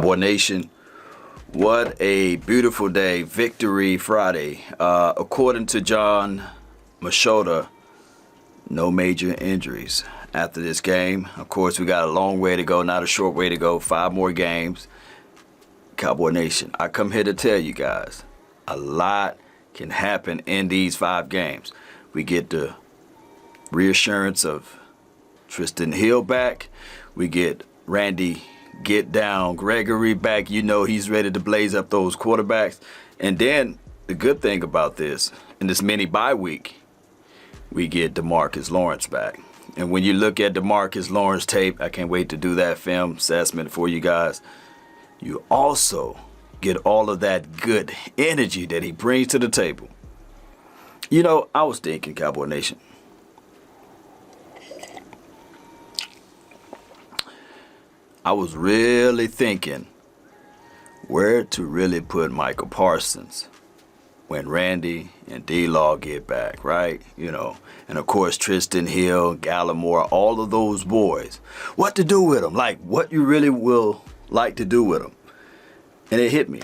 Cowboy Nation, what a beautiful day. Victory Friday. According to John Machota, no major injuries after this game. Of course, we got a long way to go, not a short way to go. 5 more games. Cowboy Nation, I come here to tell you guys, a lot can happen in these 5 games. We get the reassurance of Tristan Hill back. We get Randy Get Down Gregory back. You know he's ready to blaze up those quarterbacks. And then the good thing about this, in this mini bye week, we get DeMarcus Lawrence back. And when you look at DeMarcus Lawrence tape, I can't wait to do that film assessment for you guys. You also get all of that good energy that he brings to the table. You know, I was thinking, Cowboy Nation, I was really thinking where to really put Micah Parsons when Randy and D-Law get back, right? You know, and of course Tristan Hill, Gallimore, all of those boys. What to do with them? Like, what you really will like to do with them? And it hit me.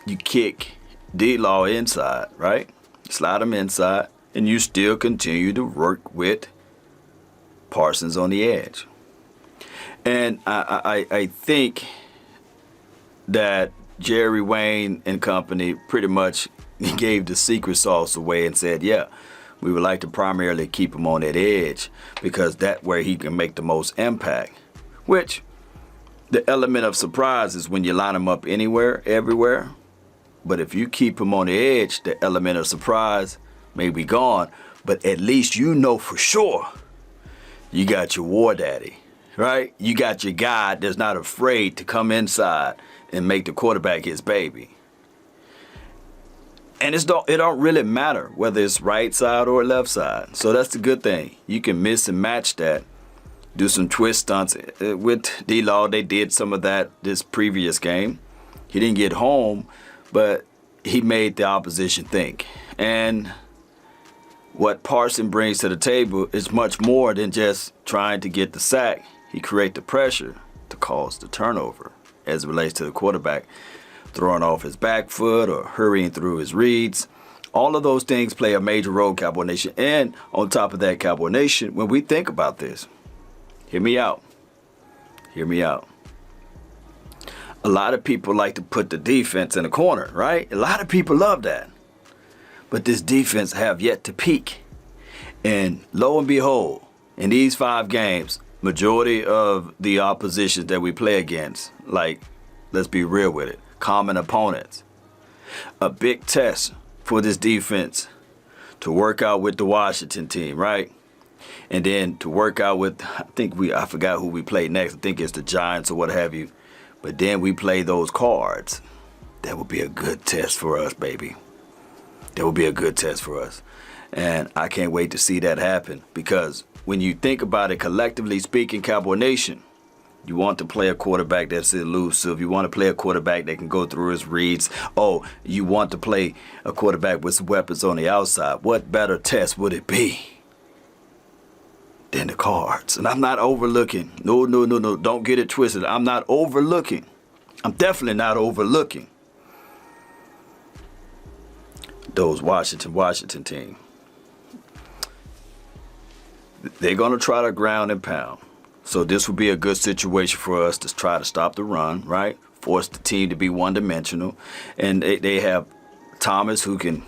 You kick D-Law inside, right? Slide him inside, and you still continue to work with Parsons on the edge. And I think that Jerry Wayne and company pretty much gave the secret sauce away and said, yeah, we would like to primarily keep him on that edge because that's where he can make the most impact. Which, the element of surprise is when you line him up anywhere, everywhere. But if you keep him on the edge, the element of surprise may be gone. But at least you know for sure you got your war daddy. Right? You got your guy that's not afraid to come inside and make the quarterback his baby. And it don't really matter whether it's right side or left side. So that's the good thing. You can mix and match that. Do some twist stunts. With D-Law, they did some of that this previous game. He didn't get home, but he made the opposition think. And what Parsons brings to the table is much more than just trying to get the sack. He creates the pressure to cause the turnover as it relates to the quarterback throwing off his back foot or hurrying through his reads. All of those things play a major role, Cowboy Nation. And on top of that, Cowboy Nation, when we think about this, hear me out. Hear me out. A lot of people like to put the defense in the corner, right? A lot of people love that. But this defense have yet to peak. And lo and behold, in these 5 games, majority of the oppositions that we play against, like, let's be real with it, common opponents. A big test for this defense to work out with the Washington team, right? And then to work out with, I forgot who we played next. I think it's the Giants or what have you. But then we play those Cards. That would be a good test for us, baby. That would be a good test for us. And I can't wait to see that happen because when you think about it, collectively speaking, Cowboy Nation, you want to play a quarterback that's elusive. You want to play a quarterback that can go through his reads. Oh, you want to play a quarterback with some weapons on the outside. What better test would it be than the Cards? And I'm not overlooking. No. Don't get it twisted. I'm not overlooking. I'm definitely not overlooking those Washington team. They're going to try to ground and pound. So this would be a good situation for us to try to stop the run, right? Force the team to be one-dimensional. And they have Thomas who can,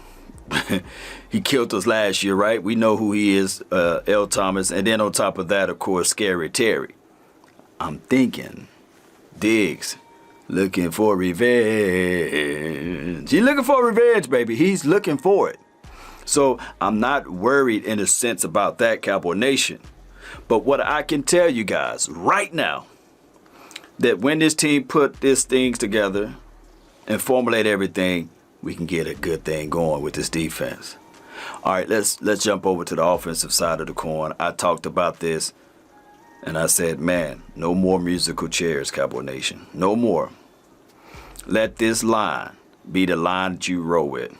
he killed us last year, right? We know who he is, L. Thomas. And then on top of that, of course, Scary Terry. I'm thinking Diggs looking for revenge. He's looking for revenge, baby. He's looking for it. So I'm not worried in a sense about that, Cowboy Nation. But what I can tell you guys right now, that when this team put these things together and formulate everything, we can get a good thing going with this defense. All right, let's jump over to the offensive side of the coin. I talked about this, and I said, man, no more musical chairs, Cowboy Nation. No more. Let this line be the line that you roll with.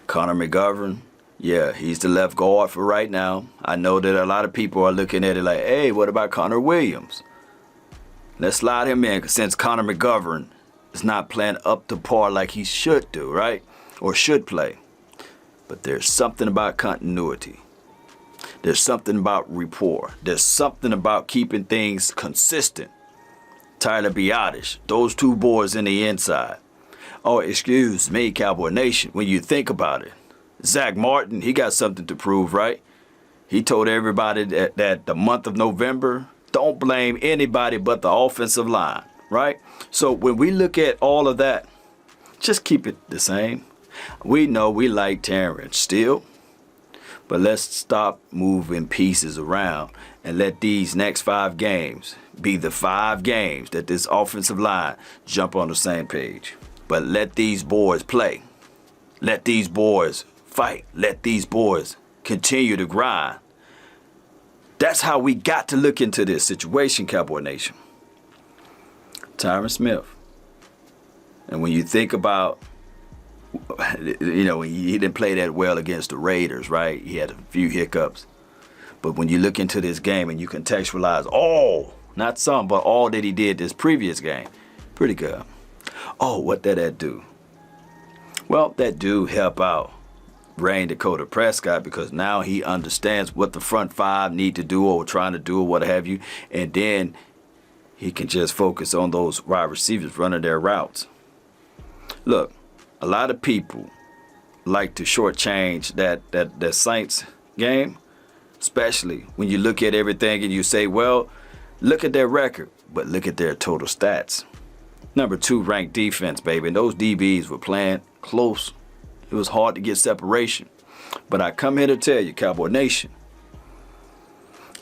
Connor McGovern, yeah, he's the left guard for right now. I know that a lot of people are looking at it like, hey, what about Connor Williams? Let's slide him in since Connor McGovern is not playing up to par like he should do, right? Or should play. But there's something about continuity. There's something about rapport. There's something about keeping things consistent. Tyler Biadasz, those two boys in the inside. Oh, excuse me, Cowboy Nation, when you think about it. Zach Martin, he got something to prove, right? He told everybody that the month of November, don't blame anybody but the offensive line, right? So when we look at all of that, just keep it the same. We know we like Terrence still, but let's stop moving pieces around and let these next 5 games be the 5 games that this offensive line jump on the same page. But let these boys play. Let these boys fight. Let these boys continue to grind. That's how we got to look into this situation, Cowboy Nation. Tyron Smith. And when you think about, you know, he didn't play that well against the Raiders, right? He had a few hiccups. But when you look into this game and you contextualize all, not some, but all that he did this previous game, pretty good. Oh, what did that do? Well, that do help out Rain Dakota Prescott because now he understands what the front 5 need to do or trying to do or what have you. And then he can just focus on those wide receivers running their routes. Look, a lot of people like to shortchange that Saints game, especially when you look at everything and you say, well, look at their record, but look at their total stats. Number 2 ranked defense, baby. And those DBs were playing close. It was hard to get separation. But I come here to tell you, Cowboy Nation,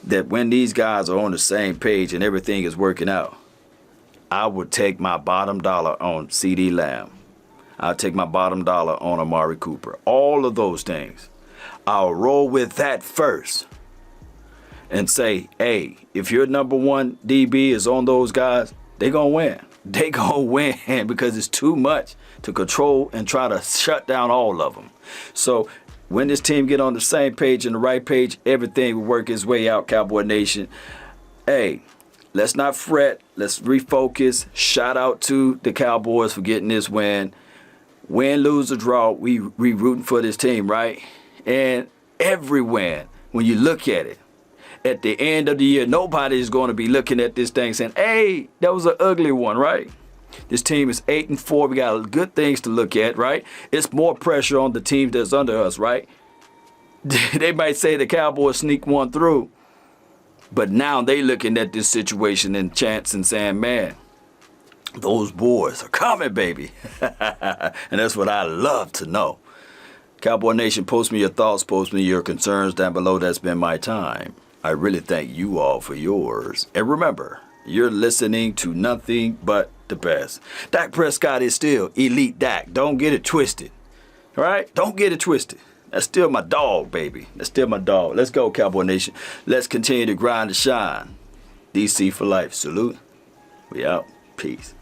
that when these guys are on the same page and everything is working out, I would take my bottom dollar on CeeDee Lamb. I'll take my bottom dollar on Amari Cooper. All of those things. I'll roll with that first and say, hey, if your number 1 DB is on those guys, they're going to win. They gonna win because it's too much to control and try to shut down all of them. So when this team get on the same page and the right page, everything will work its way out, Cowboy Nation. Hey, let's not fret. Let's refocus. Shout out to the Cowboys for getting this win. Win, lose, or draw, we rooting for this team, right? And every win, when you look at it, at the end of the year, nobody is going to be looking at this thing saying, hey, that was an ugly one, right? This team is 8-4. We got good things to look at, right? It's more pressure on the team that's under us, right? They might say the Cowboys sneak one through, but now they looking at this situation and chance and saying, man, those boys are coming, baby. And that's what I love to know. Cowboy Nation, post me your thoughts, post me your concerns down below. That's been my time. I really thank you all for yours. And remember, you're listening to nothing but the best. Dak Prescott is still elite Dak. Don't get it twisted. All right? Don't get it twisted. That's still my dog, baby. That's still my dog. Let's go, Cowboy Nation. Let's continue to grind and shine. DC for life. Salute. We out. Peace.